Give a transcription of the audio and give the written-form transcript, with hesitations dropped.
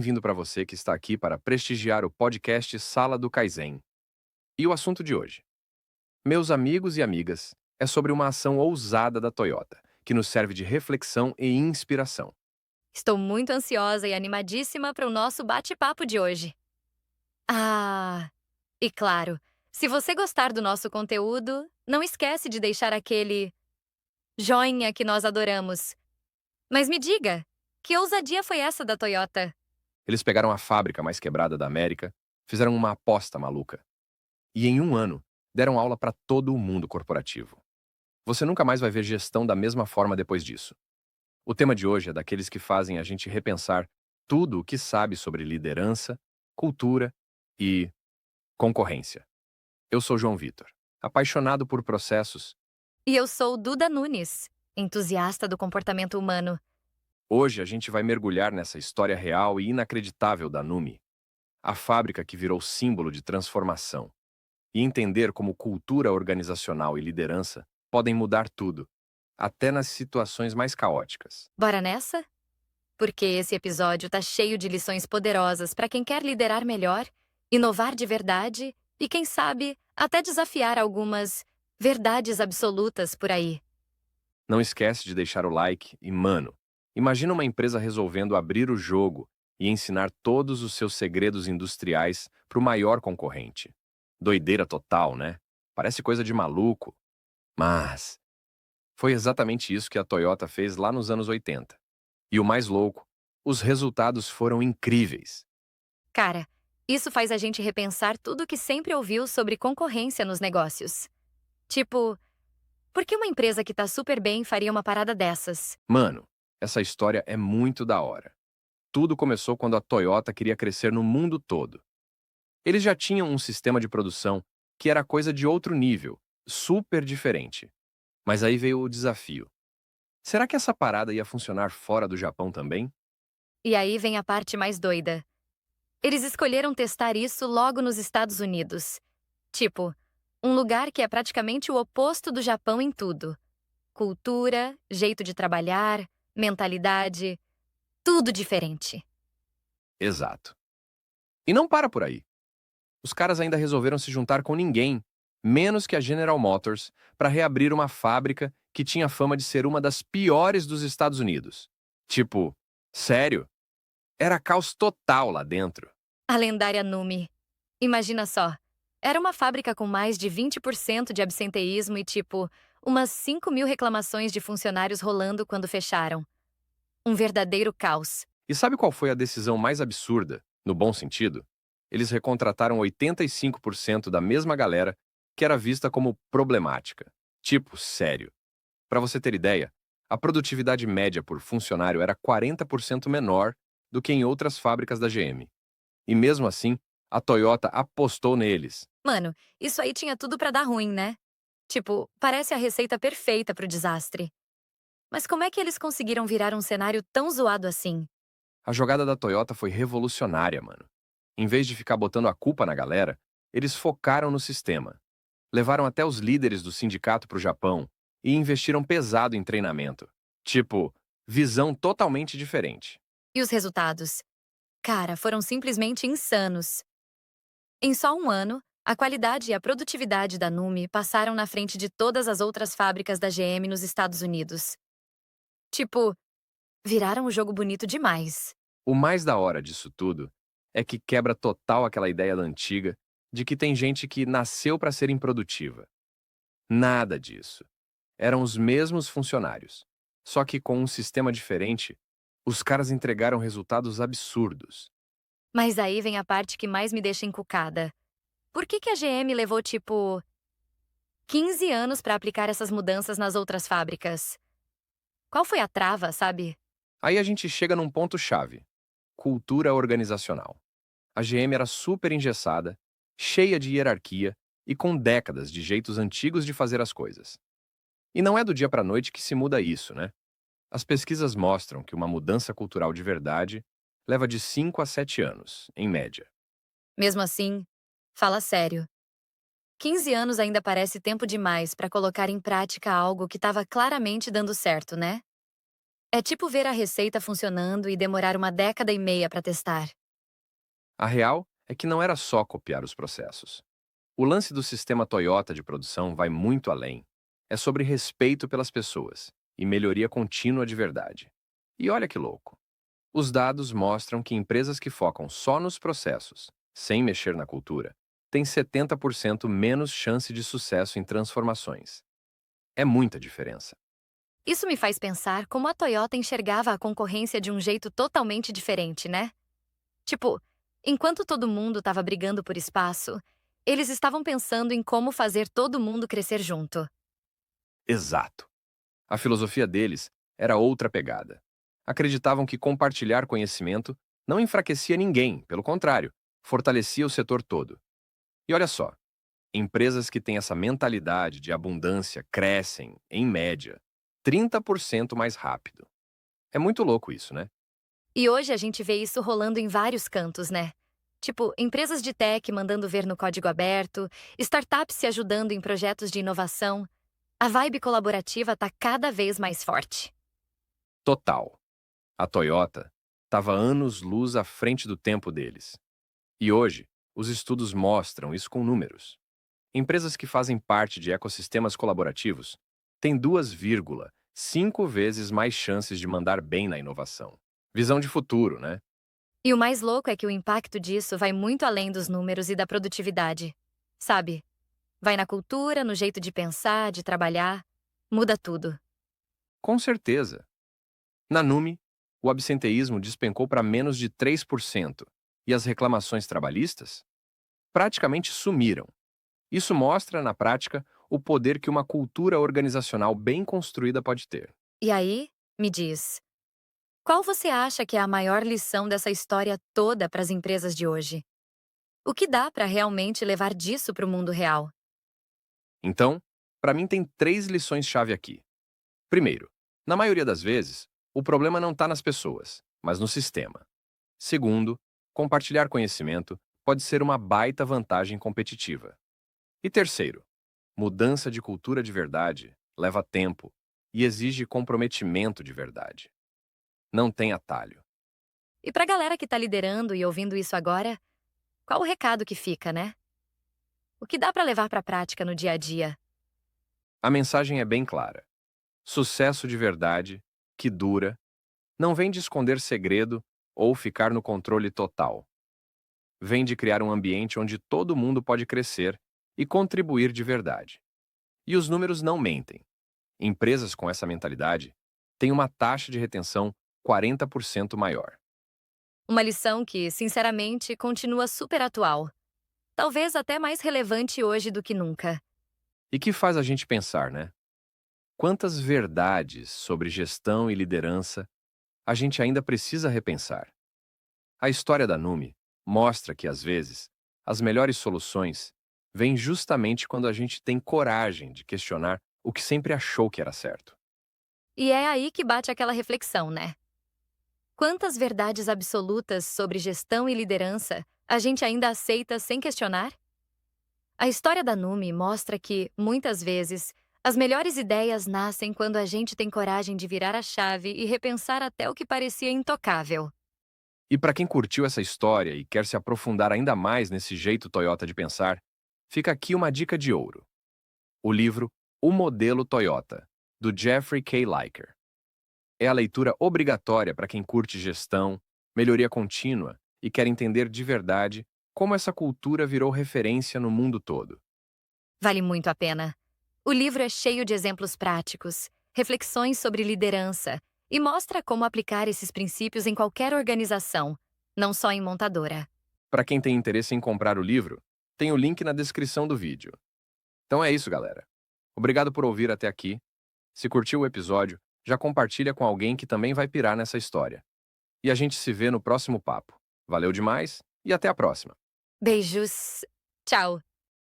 Bem-vindo para você que está aqui para prestigiar o podcast Sala do Kaizen. E o assunto de hoje, meus amigos e amigas, é sobre uma ação ousada da Toyota, que nos serve de reflexão e inspiração. Estou muito ansiosa e animadíssima para o nosso bate-papo de hoje. E claro, se você gostar do nosso conteúdo, não esquece de deixar aquele joinha que nós adoramos. Mas me diga, que ousadia foi essa da Toyota? Eles pegaram a fábrica mais quebrada da América, fizeram uma aposta maluca e, em um ano, deram aula para todo o mundo corporativo. Você nunca mais vai ver gestão da mesma forma depois disso. O tema de hoje é daqueles que fazem a gente repensar tudo o que sabe sobre liderança, cultura e concorrência. Eu sou João Vitor, apaixonado por processos. E eu sou Duda Nunes, entusiasta do comportamento humano. Hoje a gente vai mergulhar nessa história real e inacreditável da Numi, a fábrica que virou símbolo de transformação, e entender como cultura organizacional e liderança podem mudar tudo, até nas situações mais caóticas. Bora nessa? Porque esse episódio tá cheio de lições poderosas para quem quer liderar melhor, inovar de verdade e, quem sabe, até desafiar algumas verdades absolutas por aí. Não esquece de deixar o like e, mano, imagina uma empresa resolvendo abrir o jogo e ensinar todos os seus segredos industriais para o maior concorrente. Doideira total, né? Parece coisa de maluco, mas foi exatamente isso que a Toyota fez lá nos anos 80. E o mais louco, os resultados foram incríveis. Cara, isso faz a gente repensar tudo que sempre ouviu sobre concorrência nos negócios. Tipo, por que uma empresa que tá super bem faria uma parada dessas? Mano, essa história é muito da hora. Tudo começou quando a Toyota queria crescer no mundo todo. Eles já tinham um sistema de produção que era coisa de outro nível, super diferente. Mas aí veio o desafio. Será que essa parada ia funcionar fora do Japão também? E aí vem a parte mais doida. Eles escolheram testar isso logo nos Estados Unidos. Tipo, um lugar que é praticamente o oposto do Japão em tudo. Cultura, jeito de trabalhar, mentalidade, tudo diferente. Exato. E não para por aí. Os caras ainda resolveram se juntar com ninguém, menos que a General Motors, para reabrir uma fábrica que tinha fama de ser uma das piores dos Estados Unidos. Tipo, sério? Era caos total lá dentro. A lendária Numi. Imagina só. Era uma fábrica com mais de 20% de absenteísmo e, tipo, umas 5.000 reclamações de funcionários rolando quando fecharam. Um verdadeiro caos. E sabe qual foi a decisão mais absurda, no bom sentido? Eles recontrataram 85% da mesma galera que era vista como problemática. Tipo, sério. Para você ter ideia, a produtividade média por funcionário era 40% menor do que em outras fábricas da GM. E mesmo assim, a Toyota apostou neles. Mano, isso aí tinha tudo pra dar ruim, né? Tipo, parece a receita perfeita pro desastre. Mas como é que eles conseguiram virar um cenário tão zoado assim? A jogada da Toyota foi revolucionária, mano. Em vez de ficar botando a culpa na galera, eles focaram no sistema. Levaram até os líderes do sindicato para o Japão e investiram pesado em treinamento. Tipo, visão totalmente diferente. E os resultados? Cara, foram simplesmente insanos. Em só um ano, a qualidade e a produtividade da Numi passaram na frente de todas as outras fábricas da GM nos Estados Unidos. Tipo, viraram o jogo bonito demais. O mais da hora disso tudo é que quebra total aquela ideia da antiga de que tem gente que nasceu para ser improdutiva. Nada disso. Eram os mesmos funcionários. Só que com um sistema diferente, os caras entregaram resultados absurdos. Mas aí vem a parte que mais me deixa encucada. Por que a GM levou, tipo, 15 anos pra aplicar essas mudanças nas outras fábricas? Qual foi a trava, sabe? Aí a gente chega num ponto-chave: cultura organizacional. A GM era super engessada, cheia de hierarquia e com décadas de jeitos antigos de fazer as coisas. E não é do dia para a noite que se muda isso, né? As pesquisas mostram que uma mudança cultural de verdade leva de 5 a 7 anos, em média. Mesmo assim, fala sério. 15 anos ainda parece tempo demais pra colocar em prática algo que estava claramente dando certo, né? É tipo ver a receita funcionando e demorar uma década e meia para testar. A real é que não era só copiar os processos. O lance do sistema Toyota de produção vai muito além. É sobre respeito pelas pessoas e melhoria contínua de verdade. E olha que louco. Os dados mostram que empresas que focam só nos processos, sem mexer na cultura, têm 70% menos chance de sucesso em transformações. É muita diferença. Isso me faz pensar como a Toyota enxergava a concorrência de um jeito totalmente diferente, né? Tipo, enquanto todo mundo estava brigando por espaço, eles estavam pensando em como fazer todo mundo crescer junto. Exato. A filosofia deles era outra pegada. Acreditavam que compartilhar conhecimento não enfraquecia ninguém, pelo contrário, fortalecia o setor todo. E olha só, empresas que têm essa mentalidade de abundância crescem, em média, 30% mais rápido. É muito louco isso, né? E hoje a gente vê isso rolando em vários cantos, né? Tipo, empresas de tech mandando ver no código aberto, startups se ajudando em projetos de inovação. A vibe colaborativa tá cada vez mais forte. Total. A Toyota estava anos-luz à frente do tempo deles. E hoje, os estudos mostram isso com números. Empresas que fazem parte de ecossistemas colaborativos têm 2,5 vezes mais chances de mandar bem na inovação. Visão de futuro, né? E o mais louco é que o impacto disso vai muito além dos números e da produtividade. Sabe? Vai na cultura, no jeito de pensar, de trabalhar. Muda tudo. Com certeza. Na Numi, o absenteísmo despencou para menos de 3% e as reclamações trabalhistas praticamente sumiram. Isso mostra, na prática, o poder que uma cultura organizacional bem construída pode ter. E aí, me diz, qual você acha que é a maior lição dessa história toda para as empresas de hoje? O que dá para realmente levar disso para o mundo real? Então, para mim, tem 3 lições-chave aqui. Primeiro, na maioria das vezes, o problema não está nas pessoas, mas no sistema. Segundo, compartilhar conhecimento pode ser uma baita vantagem competitiva. E terceiro, mudança de cultura de verdade leva tempo e exige comprometimento de verdade. Não tem atalho. E para a galera que está liderando e ouvindo isso agora, qual o recado que fica, né? O que dá para levar para a prática no dia a dia? A mensagem é bem clara. Sucesso de verdade, que dura, não vem de esconder segredo ou ficar no controle total. Vem de criar um ambiente onde todo mundo pode crescer e contribuir de verdade. E os números não mentem. Empresas com essa mentalidade têm uma taxa de retenção 40% maior. Uma lição que, sinceramente, continua super atual. Talvez até mais relevante hoje do que nunca. E que faz a gente pensar, né? Quantas verdades sobre gestão e liderança a gente ainda precisa repensar? A história da Numi mostra que, às vezes, as melhores soluções vêm justamente quando a gente tem coragem de questionar o que sempre achou que era certo. E é aí que bate aquela reflexão, né? Quantas verdades absolutas sobre gestão e liderança a gente ainda aceita sem questionar? A história da Numi mostra que, muitas vezes, as melhores ideias nascem quando a gente tem coragem de virar a chave e repensar até o que parecia intocável. E para quem curtiu essa história e quer se aprofundar ainda mais nesse jeito Toyota de pensar, fica aqui uma dica de ouro. O livro O Modelo Toyota, do Jeffrey K. Liker. É a leitura obrigatória para quem curte gestão, melhoria contínua e quer entender de verdade como essa cultura virou referência no mundo todo. Vale muito a pena. O livro é cheio de exemplos práticos, reflexões sobre liderança e mostra como aplicar esses princípios em qualquer organização, não só em montadora. Para quem tem interesse em comprar o livro, tem o link na descrição do vídeo. Então é isso, galera. Obrigado por ouvir até aqui. Se curtiu o episódio, já compartilha com alguém que também vai pirar nessa história. E a gente se vê no próximo papo. Valeu demais e até a próxima. Beijos. Tchau.